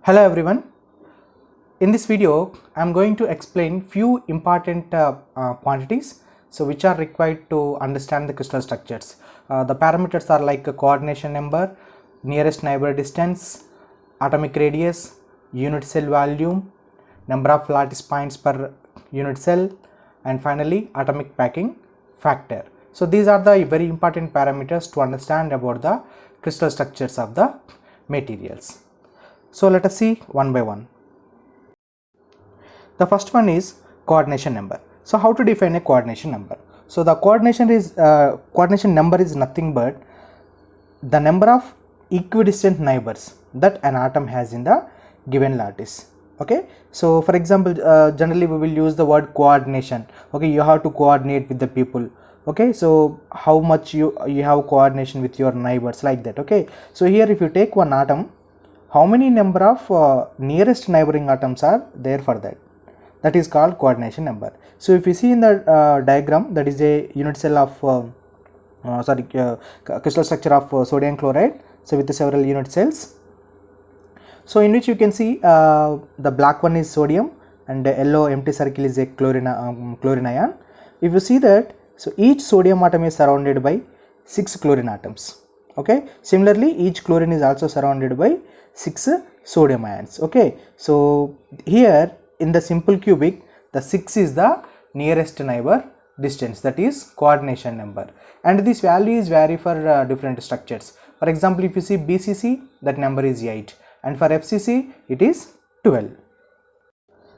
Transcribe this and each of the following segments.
Hello everyone. In this video, I am going to explain few important quantities which are required to understand the crystal structures. The parameters are like a coordination number, nearest neighbor distance, atomic radius, unit cell volume, number of lattice points per unit cell, and finally atomic packing factor. So these are the very important parameters to understand about the crystal structures of the materials. So let us see one by one. The first one is coordination number. So how to define a coordination number? So the coordination number is nothing but the number of equidistant neighbors that an atom has in the given lattice. Okay, so for example, generally we will use the word coordination. Okay, you have to coordinate with the people. Okay, so how much you have coordination with your neighbors, like that. Okay, so here if you take one atom, how many number of nearest neighboring atoms are there for that? That is called coordination number. So if you see in the diagram, that is a unit cell of crystal structure of sodium chloride, so with the several unit cells. So in which you can see the black one is sodium and the yellow empty circle is a chlorine ion. If you see that, so each sodium atom is surrounded by 6 chlorine atoms. Okay, similarly each chlorine is also surrounded by 6 sodium ions. Okay, so here in the simple cubic, the 6 is the nearest neighbor distance, that is coordination number, and this value is vary for different structures. For example, if you see BCC, that number is 8, and for FCC it is 12.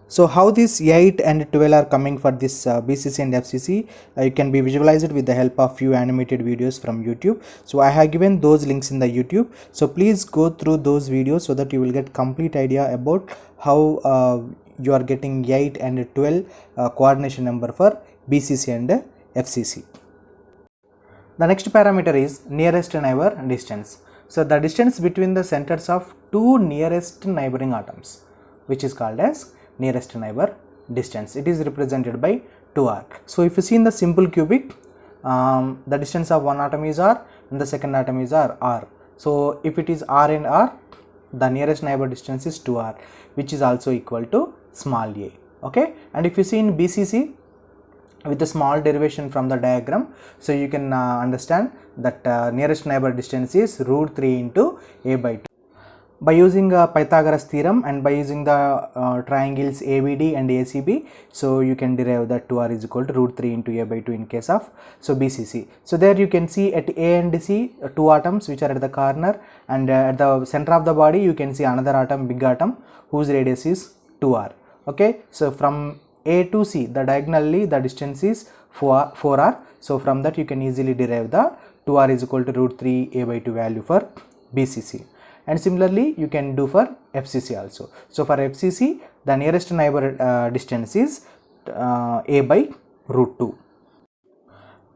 So how this 8 and 12 are coming for this BCC and FCC, you can be visualized with the help of few animated videos from YouTube. So I have given those links in the YouTube, so please go through those videos so that you will get complete idea about how you are getting 8 and 12 coordination number for BCC and FCC. The next parameter is nearest neighbor distance. So the distance between the centers of two nearest neighboring atoms, which is called as nearest neighbor distance. It is represented by 2r. So if you see in the simple cubic, the distance of one atom is r and the second atom is r. So if it is r and r, the nearest neighbor distance is 2r, which is also equal to small a. Okay, and if you see in BCC with the small derivation from the diagram, so you can understand that nearest neighbor distance is root 3 into a by 2. By using Pythagoras theorem and by using the triangles ABD and ACB, so you can derive that 2r is equal to root 3 into a by 2 in case of BCC. So there you can see at A and C two atoms which are at the corner, and at the center of the body you can see another atom, big atom, whose radius is 2r. Okay, so from A to C, the diagonally the distance is 4r. So from that you can easily derive the 2r is equal to root 3 a by 2 value for BCC. And similarly you can do for FCC also. So for FCC, the nearest neighbor distance is a by root 2.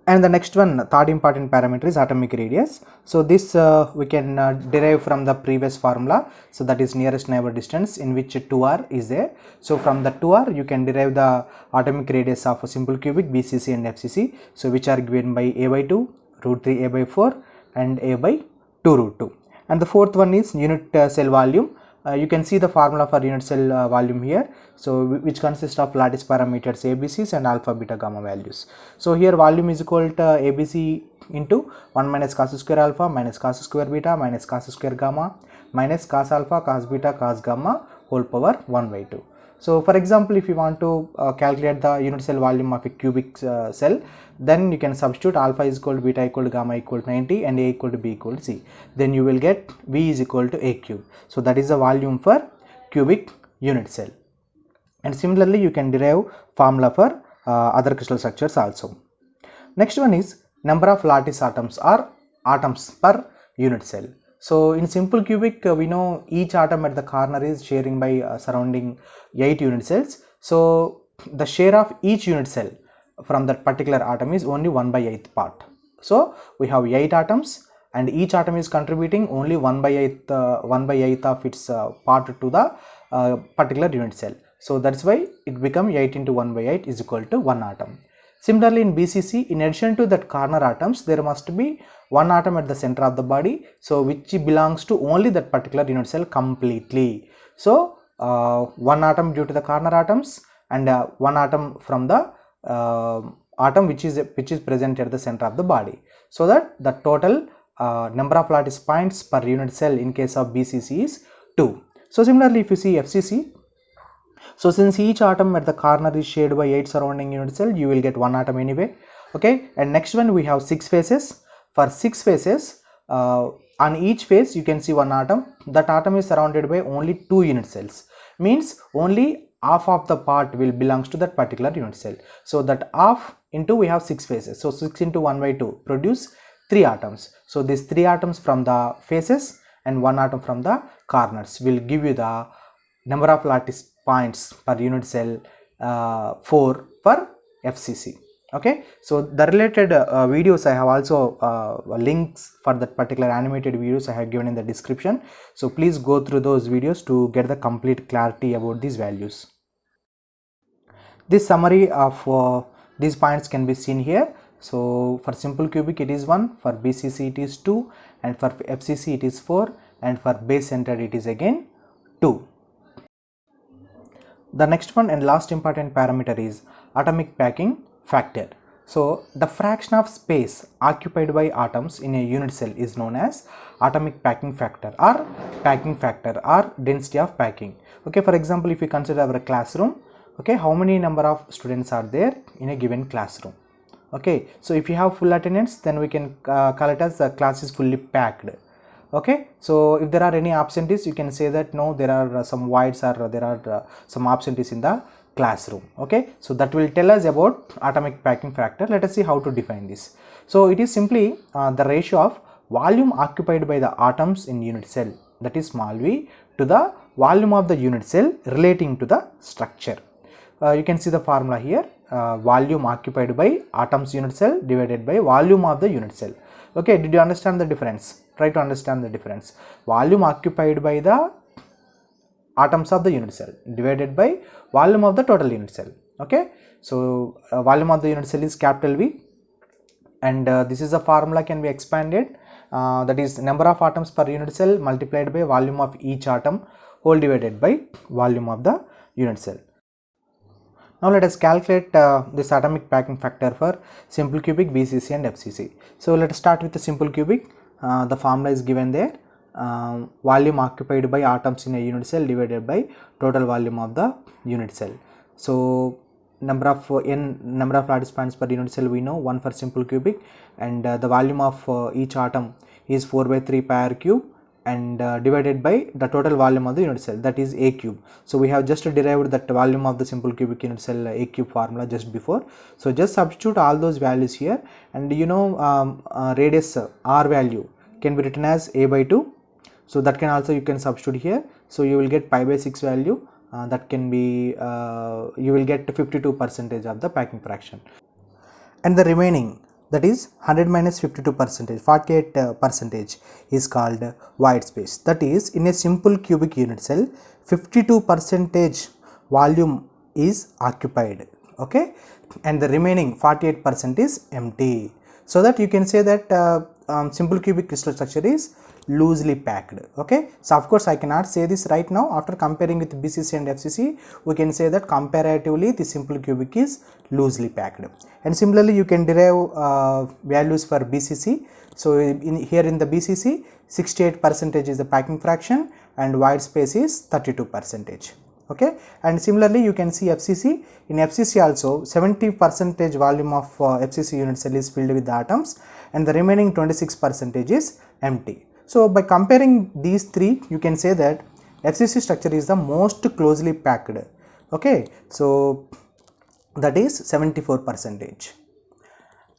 And the next one, third important parameter, is atomic radius. So this we can derive from the previous formula. So that is nearest neighbor distance, in which 2r is there. So from the 2r you can derive the atomic radius of a simple cubic BCC and FCC, so which are given by a by 2, root 3 a by 4 and a by 2 root 2. And the fourth one is unit cell volume. You can see the formula for unit cell volume here, so which consists of lattice parameters ABCs and alpha, beta, gamma values. So here volume is equal to ABC into 1 minus cos square alpha minus cos square beta minus cos square gamma minus cos alpha cos beta cos gamma whole power 1 by 2. So for example, if you want to calculate the unit cell volume of a cubic cell, then you can substitute alpha is equal to beta equal to gamma equal to 90 and a equal to b equal to c. Then you will get v is equal to a cube. So that is the volume for cubic unit cell. And similarly you can derive formula for other crystal structures also. Next one is number of lattice atoms or atoms per unit cell. So in simple cubic, we know each atom at the corner is sharing by surrounding 8 unit cells. So the share of each unit cell from that particular atom is only 1 by 8th part. So we have 8 atoms and each atom is contributing only 1 by 8th of its part to the particular unit cell. So that's why it become 8 into 1 by 8 is equal to 1 atom. Similarly, in BCC, in addition to that corner atoms, there must be one atom at the center of the body, so which belongs to only that particular unit cell completely. So one atom due to the corner atoms, and one atom from the atom which is present at the center of the body, so that the total number of lattice points per unit cell in case of BCC is 2. So similarly, if you see FCC, so since each atom at the corner is shared by 8 surrounding unit cell, you will get one atom anyway. Okay, and next one we have 6 faces. For 6 faces, on each face you can see one atom. That atom is surrounded by only 2 unit cells, means only half of the part will belongs to that particular unit cell. So that half into, we have 6 faces, so 6 into 1 by 2 produce 3 atoms. So these 3 atoms from the faces and 1 atom from the corners will give you the number of lattice points per unit cell 4 for FCC. Okay, so the related videos I have also links for that particular animated videos I have given in the description. So please go through those videos to get the complete clarity about these values. This summary of these points can be seen here. So for simple cubic it is 1, for BCC it is 2, and for FCC it is 4, and for base centered it is again 2. The next one and last important parameter is atomic packing factor. So the fraction of space occupied by atoms in a unit cell is known as atomic packing factor or density of packing. Okay, for example, if you consider our classroom, okay, how many number of students are there in a given classroom? Okay, so if you have full attendance, then we can call it as the class is fully packed. Okay, so if there are any absentees, you can say that no, there are some voids or there are some absentees in the classroom. Okay, so that will tell us about atomic packing factor. Let us see how to define this. So it is simply the ratio of volume occupied by the atoms in unit cell, that is small v, to the volume of the unit cell relating to the structure. You can see the formula here, volume occupied by atoms unit cell divided by volume of the unit cell. Okay, did you understand the difference? Try to understand the difference. Volume occupied by the atoms of the unit cell divided by volume of the total unit cell. Okay, so volume of the unit cell is capital V, and this is the formula can be expanded, that is number of atoms per unit cell multiplied by volume of each atom whole divided by volume of the unit cell. Now let us calculate this atomic packing factor for simple cubic, BCC and FCC. So let us start with the simple cubic. The formula is given there, volume occupied by atoms in a unit cell divided by total volume of the unit cell. So number of lattice points per unit cell we know, 1 for simple cubic, and the volume of each atom is 4 by 3 pi r cube, and divided by the total volume of the unit cell, that is a cube. So we have just derived that volume of the simple cubic unit cell a cube formula just before. So just substitute all those values here, and you know radius r value can be written as a by 2. So that can also you can substitute here. So you will get pi by 6 value, that can be you will get 52% of the packing fraction, and the remaining, that is 100 minus 52%, 48% is called void space. That is, in a simple cubic unit cell, 52% volume is occupied, okay, and the remaining 48% is empty. So that you can say that simple cubic crystal structure is loosely packed. Okay, so of course I cannot say this right now. After comparing with BCC and FCC, we can say that comparatively the simple cubic is loosely packed. And similarly you can derive values for BCC. So here in the BCC, 68% is the packing fraction and void space is 32%. Okay, and similarly you can see FCC. In FCC also 70% volume of FCC unit cell is filled with the atoms, and the remaining 26% is empty. So by comparing these three, you can say that FCC structure is the most closely packed. Okay, so that is 74%.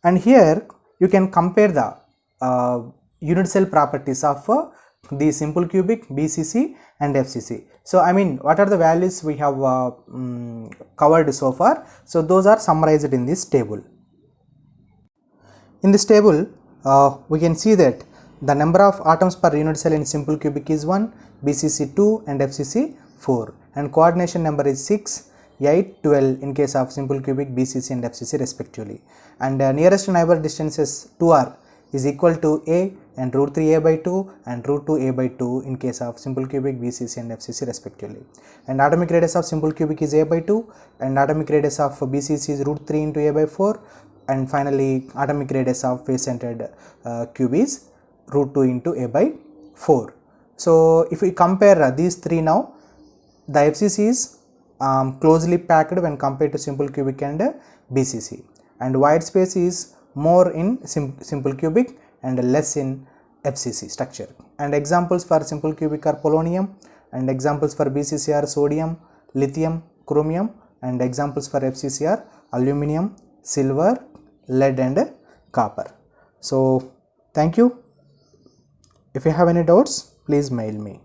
And here you can compare the unit cell properties of the simple cubic, BCC and FCC. So I mean, what are the values we have covered so far? So those are summarized in this table. In this table, we can see that the number of atoms per unit cell in simple cubic is 1, BCC 2 and FCC 4, and coordination number is 6. 8, 12 in case of simple cubic BCC and FCC respectively. And nearest neighbor distances 2r is equal to a and root 3a by 2 and root 2a by 2 in case of simple cubic BCC and FCC respectively. And atomic radius of simple cubic is a by 2 and atomic radius of BCC is root 3 into a by 4, and finally atomic radius of face centered cube is root 2 into a by 4. So if we compare these three now, the FCC is closely packed when compared to simple cubic and BCC, and white space is more in simple cubic and less in FCC structure. And examples for simple cubic are polonium, and examples for BCC are sodium, lithium, chromium, and examples for FCC are aluminum, silver, lead and copper. So thank you. If you have any doubts, please mail me.